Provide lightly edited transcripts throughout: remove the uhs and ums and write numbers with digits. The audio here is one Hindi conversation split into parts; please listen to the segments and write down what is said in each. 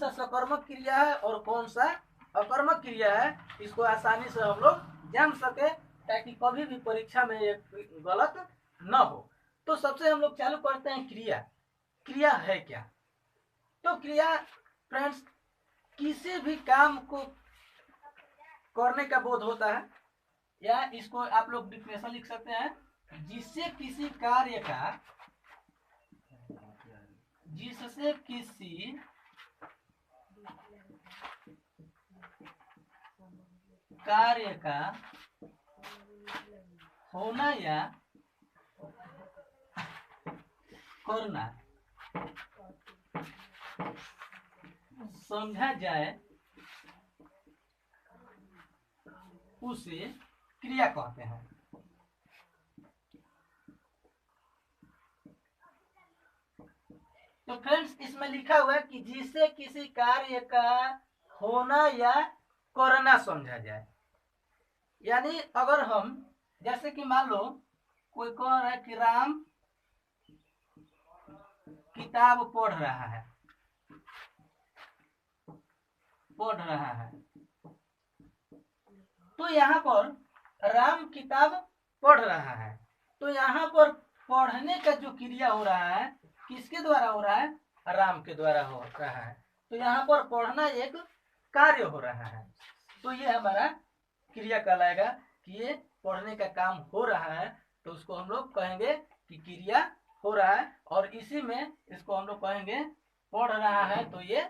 सा सकर्मक क्रिया है और कौन सा अकर्मक क्रिया है, इसको आसानी से हम लोग जान सके ताकि कभी भी परीक्षा में ये गलत न हो। तो सबसे हम लोग चालू करते हैं क्रिया। क्रिया है क्या? तो क्रिया फ्रेंड्स किसी भी काम को करने का बोध होता है, या इसको आप लोग डिफिनेशन लिख सकते हैं, जिससे किसी कार्य का होना या करना समझा जाए उसे क्रिया कहते हैं। तो फ्रेंड्स इसमें लिखा हुआ है कि जिससे किसी कार्य का होना या करना समझा जाए, यानी अगर हम जैसे कि मान लो कोई कह रहा है कि राम किताब पढ़ रहा है, तो यहाँ पर राम किताब पढ़ रहा है, तो यहाँ पर पढ़ने का जो क्रिया हो रहा है किसके द्वारा हो रहा है? राम के द्वारा हो रहा है। तो यहाँ पर पढ़ना एक कार्य हो रहा है, तो ये हमारा क्रिया कहलाएगा कि ये पढ़ने का काम हो रहा है, तो उसको हम लोग कहेंगे कि क्रिया हो रहा है। और इसी में इसको हम लोग कहेंगे पढ़ रहा है, तो ये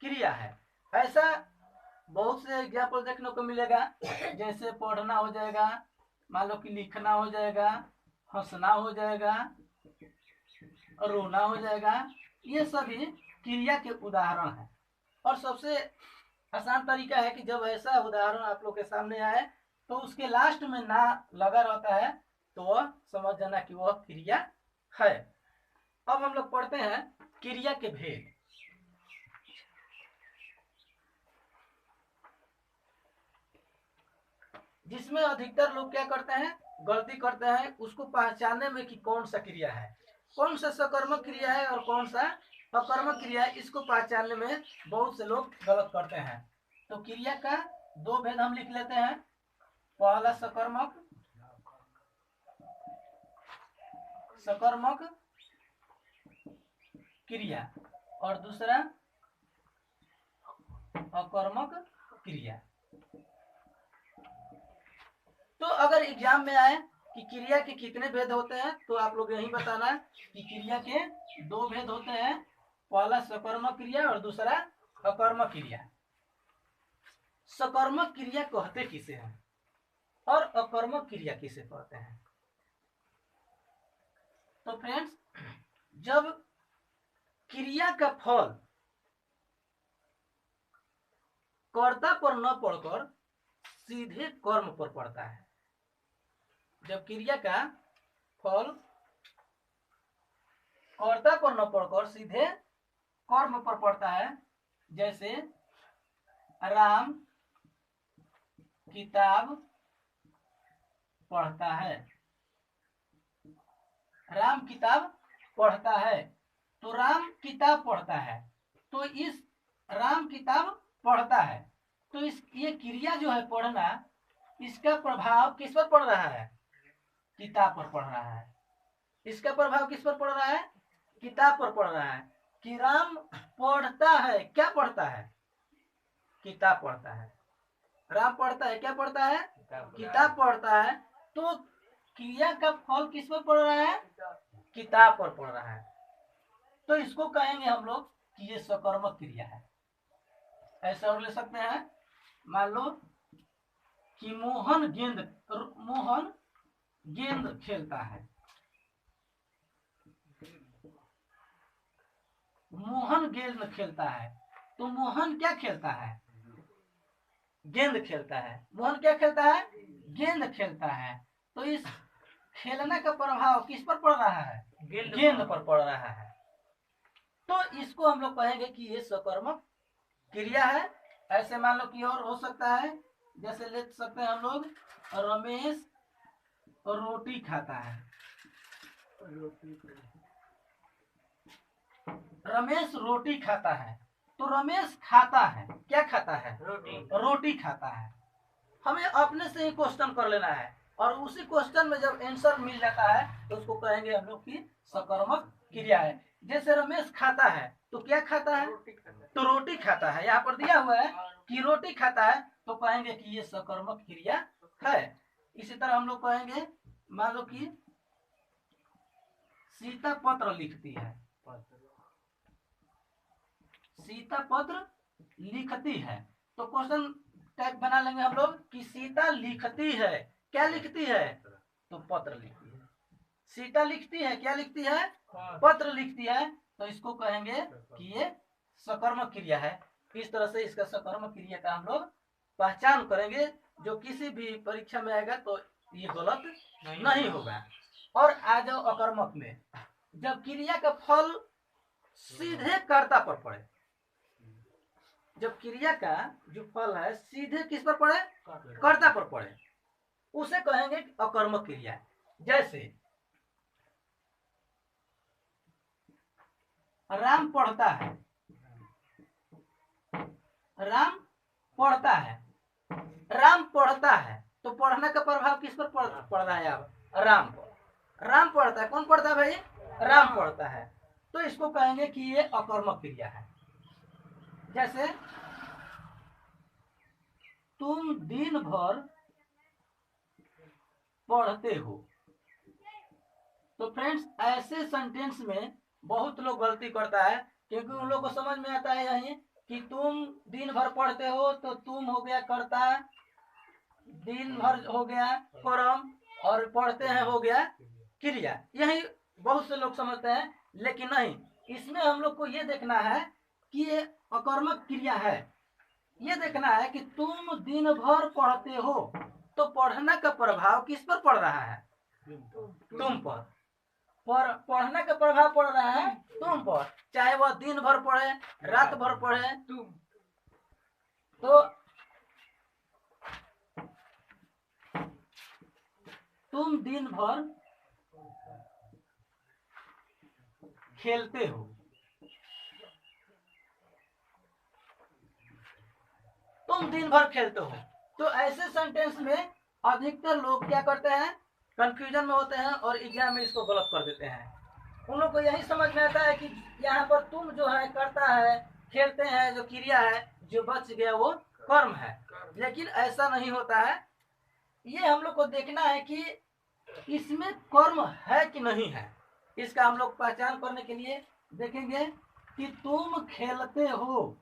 क्रिया है। ऐसा बहुत से एग्जाम्पल देखने को मिलेगा, जैसे पढ़ना हो जाएगा, मान लो कि लिखना हो जाएगा, हंसना हो जाएगा, रोना हो जाएगा, ये सभी क्रिया के उदाहरण हैं। और सबसे आसान तरीका है कि जब ऐसा उदाहरण आप लोग के सामने आए तो उसके लास्ट में ना लगा रहता है तो वह समझ जाना कि वह क्रिया है। अब हम लोग पढ़ते हैं क्रिया के भेद। जिसमें अधिकतर लोग क्या करते हैं, गलती करते हैं उसको पहचानने में कि कौन सा क्रिया है, कौन सा सकर्मक क्रिया है और कौन सा अकर्मक क्रिया है, इसको पहचानने में बहुत से लोग गलत करते हैं। तो क्रिया का दो भेद हम लिख लेते हैं, पहला सकर्मक क्रिया और दूसरा अकर्मक क्रिया। तो अगर एग्जाम में आए कि क्रिया के कितने भेद होते हैं, तो आप लोग यही बताना कि क्रिया के दो भेद होते हैं, पहला सकर्मक क्रिया और दूसरा अकर्मक क्रिया। सकर्मक क्रिया कहते किसे हैं और अकर्मक क्रिया किसे कहते हैं? तो फ्रेंड्स जब क्रिया का फल कर्ता पर न पड़कर सीधे कर्म पर पड़ता है, जब क्रिया का फल कर्ता पर न पड़कर सीधे कर्म पर पड़ता है, जैसे राम किताब पढ़ता है, राम किताब पढ़ता है, तो राम किताब पढ़ता है, तो इस राम किताब पढ़ता है, तो इस ये क्रिया जो है पढ़ना, इसका प्रभाव किस पर पड़ रहा है? किताब पर पड़ रहा है। इसका प्रभाव किस पर पड़ रहा है? किताब पर पड़ रहा है। कि राम पढ़ता है, क्या पढ़ता है? किताब पढ़ता है। राम पढ़ता है, क्या पढ़ता है? किताब पढ़ता है। तो क्रिया का फल किस पर पड़ रहा है? किताब पर पड़ रहा है। तो इसको कहेंगे हम लोग कि ये सकर्मक क्रिया है। ऐसा और ले सकते हैं, मान लो कि मोहन गेंद खेलता है, मोहन गेंद खेलता है, तो मोहन क्या खेलता है? गेंद खेलता है। मोहन क्या खेलता है? गेंद खेलता है। तो इस खेलने का प्रभाव किस पर पड़ रहा है? गेंद पर पड़ रहा है। तो इसको हम लोग कहेंगे कि ये सकर्मक क्रिया है। ऐसे मान लो कि और हो सकता है, जैसे ले सकते हैं हम लोग, रमेश रोटी खाता है, रमेश रोटी खाता है, तो रमेश खाता है, क्या खाता है? रोटी। रोटी खाता है। हमें अपने से ही क्वेश्चन कर लेना है और उसी क्वेश्चन में जब आंसर मिल जाता है तो उसको कहेंगे हम लोग की सकर्मक क्रिया है। जैसे रमेश खाता है तो क्या खाता है? तो रोटी खाता है। यहाँ पर दिया हुआ है कि रोटी खाता है तो कहेंगे कि ये सकर्मक क्रिया है। इसी तरह हम लोग कहेंगे, मान लो कि सीता पत्र लिखती है, सीता पत्र लिखती है, तो क्वेश्चन टैग बना लेंगे हम लोग कि सीता लिखती है, क्या लिखती है? तो पत्र लिखती है। सीता लिखती है, क्या लिखती है? पत्र लिखती है, तो इसको कहेंगे कि ये सकर्मक क्रिया है। इस तरह से इसका सकर्मक क्रिया का हम लोग पहचान करेंगे, जो किसी भी परीक्षा में आएगा तो ये गलत नहीं होगा। और आ जाओ अकर्मक में, जब क्रिया का फल सीधे कर्ता पर पड़े, जब क्रिया का जो फल है सीधे किस पर पड़े? कर्ता पर पड़े, उसे कहेंगे अकर्मक क्रिया। जैसे राम पढ़ता है, राम पढ़ता है, राम पढ़ता है, तो पढ़ने का प्रभाव किस पर पड़ रहा है? अब राम पर। राम पढ़ता है, कौन पढ़ता है भाई? राम पढ़ता है, तो इसको कहेंगे कि ये अकर्मक क्रिया है। जैसे तुम दिन भर पढ़ते हो, तो फ्रेंड्स ऐसे सेंटेंस में बहुत लोग गलती करता है, क्योंकि उन लोग को समझ में आता है यही कि तुम दिन भर पढ़ते हो, तो तुम हो गया कर्ता, दिन भर हो गया कर्म, और पढ़ते हैं हो गया क्रिया। यही बहुत से लोग समझते हैं, लेकिन नहीं, इसमें हम लोग को ये देखना है कि ये अकर्मक क्रिया है। ये देखना है कि तुम दिन भर पढ़ते हो, तो पढ़ने का प्रभाव किस पर पड़ रहा है? तुम पर। पढ़ने का प्रभाव पड़ रहा है तुम पर, चाहे वह दिन भर पढ़े, रात भर पढ़े, तो तुम दिन भर खेलते हो, तुम दिन भर खेलते हो, तो ऐसे सेंटेंस में अधिकतर लोग क्या करते हैं? कंफ्यूजन में होते हैं और एग्जाम में इसको गलत कर देते हैं। उन लोग को यही समझ में आता है कि यहाँ पर तुम जो है करता है, खेलते हैं जो क्रिया है, जो बच गया वो कर्म है, लेकिन ऐसा नहीं होता है। ये हम लोग को देखना है कि इसमें कर्म है कि नहीं है। इसका हम लोग पहचान करने के लिए देखेंगे कि तुम खेलते हो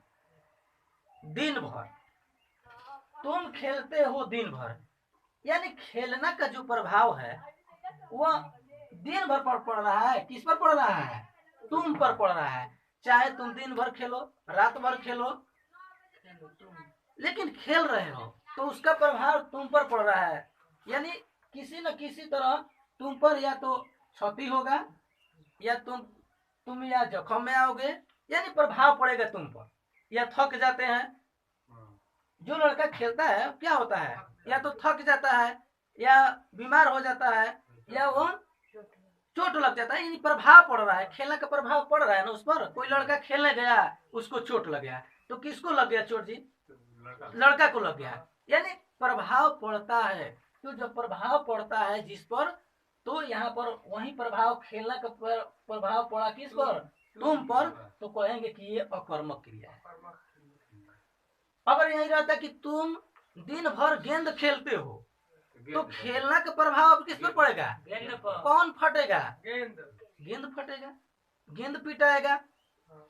दिन भर, तुम खेलते हो दिन भर, यानी खेलना का जो प्रभाव है वह दिन भर पर पड़ रहा है। किस पर पड़ रहा है? तुम पर पड़ रहा है। चाहे तुम दिन भर खेलो, रात भर खेलो, लेकिन खेल रहे हो, तो उसका प्रभाव तुम पर पड़ रहा है। यानी किसी न किसी तरह तुम पर या तो क्षति होगा, या तुम या जख्म में आओगे, यानी प्रभाव पड़ेगा तुम पर, या थक जाते हैं। जो लड़का खेलता है क्या होता है? या तो थक जाता है, या बीमार हो जाता है, या वो चोट लग जाता है, यानी प्रभाव पड़ रहा है, खेलने का प्रभाव पड़ रहा है ना उस पर। कोई लड़का खेलने गया, उसको चोट लग गया, तो किसको लग गया चोट जी? लड़का को लग गया, यानी प्रभाव पड़ता है। तो जब प्रभाव पड़ता है जिस पर, तो यहाँ पर वही प्रभाव, खेलने का प्रभाव पड़ा किस पर? तुम पर, तो कहेंगे कि ये अकर्मक क्रिया है। अगर यही रहता कि तुम दिन भर गेंद खेलते हो, तो खेलना का प्रभाव किस पर पड़ेगा? गेंद पर। कौन फटेगा? गेंद फटेगा, गेंद पिटाएगा,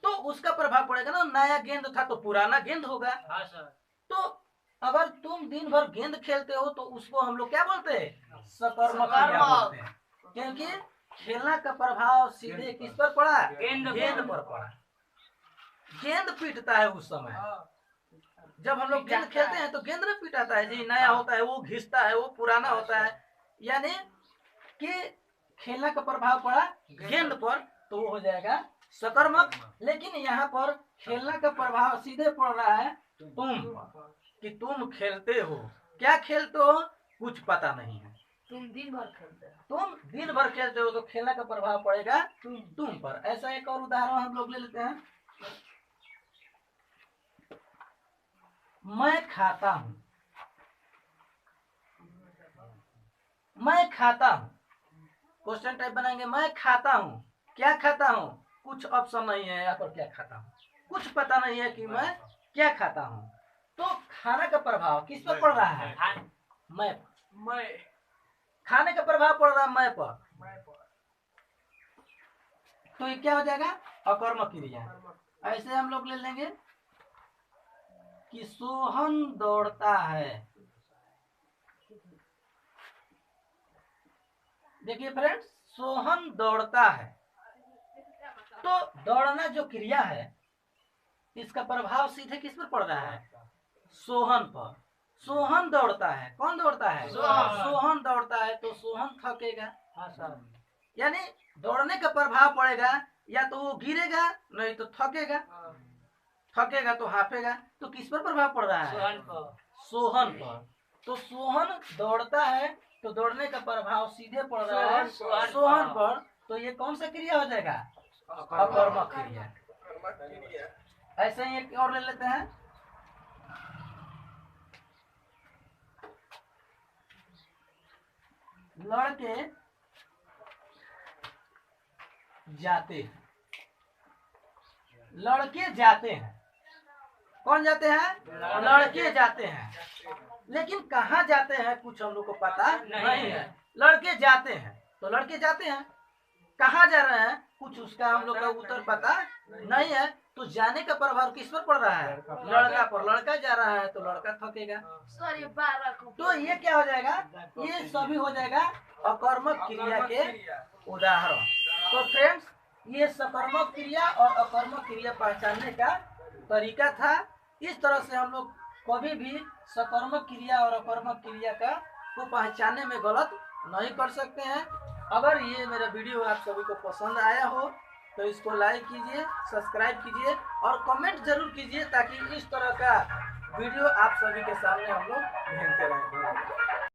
तो उसका प्रभाव पड़ेगा ना। नया गेंद था तो पुराना गेंद होगा। हाँ सर। तो अगर तुम दिन भर गेंद खेलते हो, तो उसको हम लोग क्या बोलते हैं? सकर्मक क्रिया बोलते हैं, क्योंकि खेलना का प्रभाव सीधे किस पर पड़ा? गेंद पर पड़ा। गेंद पीटता है उस समय, जब हम लोग गेंद खेलते हैं तो गेंद में पिटाता है जी, नया होता है वो घिसता है, वो पुराना होता है, यानी कि खेलने का प्रभाव पड़ा गेंद पर, तो वो हो जाएगा सकर्मक। लेकिन यहाँ पर खेलने का प्रभाव सीधे पड़ रहा है तुम पर, कि तुम खेलते हो। क्या खेलते हो कुछ पता नहीं है, तुम दिन भर खेलते हो, तुम दिन भर खेलते हो, तो खेलने का प्रभाव पड़ेगा तुम पर। ऐसा एक और उदाहरण हम लोग ले लेते हैं। मैं खाता हूँ, मैं खाता हूँ। क्वेश्चन टाइप बनाएंगे, मैं खाता हूँ, क्या खाता हूँ, कुछ ऑप्शन नहीं है यहाँ पर, क्या खाता हूँ, कुछ पता नहीं है कि मैं क्या खाता हूँ। तो खाना का प्रभाव किस पर पड़ रहा है? मैं। खाने का प्रभाव पड़ रहा है मैं पर, तो ये क्या हो जाएगा? अकर्मक क्रिया। ऐसे हम लोग ले लेंगे कि सोहन दौड़ता है। देखिए फ्रेंड्स, सोहन दौड़ता है, तो दौड़ना जो क्रिया है इसका प्रभाव सीधे किस पर पड़ रहा है? सोहन पर। सोहन दौड़ता है, कौन दौड़ता है? सोहन दौड़ता है, तो सोहन थकेगा। यानी दौड़ने का प्रभाव पड़ेगा, या तो वो गिरेगा, नहीं तो थकेगा, थकेगा तो हाफेगा। तो किस पर प्रभाव पड़ रहा है? सोहन पर। तो सोहन दौड़ता है, तो दौड़ने का प्रभाव सीधे पड़ रहा है सोहन पर। तो ये कौन सा क्रिया हो जाएगा? अकर्मक क्रिया। ऐसे ही एक और ले लेते हैं, लड़के जाते हैं, लड़के जाते हैं। कौन जाते हैं? लड़के जाते हैं। लेकिन कहाँ जाते हैं कुछ हम लोग को पता नहीं है। लड़के जाते हैं, तो लड़के जाते हैं, कहाँ जा रहे हैं कुछ उसका हम लोग का उत्तर पता नहीं है। तो जाने का प्रभाव किस पर पड़ रहा है? लड़का पर। लड़का जा रहा है तो लड़का थकेगा। तो ये क्या हो जाएगा? ये सभी हो जाएगा अकर्मक क्रिया के उदाहरण। तो फ्रेंड्स, ये सकर्मक क्रिया और अकर्मक क्रिया पहचानने का तरीका था। इस तरह से हम लोग कभी भी सकर्मक क्रिया और अकर्मक क्रिया को पहचानने में गलत नहीं कर सकते हैं। अगर ये मेरा वीडियो आप सभी को पसंद आया हो तो इसको लाइक कीजिए, सब्सक्राइब कीजिए और कमेंट जरूर कीजिए, ताकि इस तरह का वीडियो आप सभी के सामने हम लोग भेजते रहें।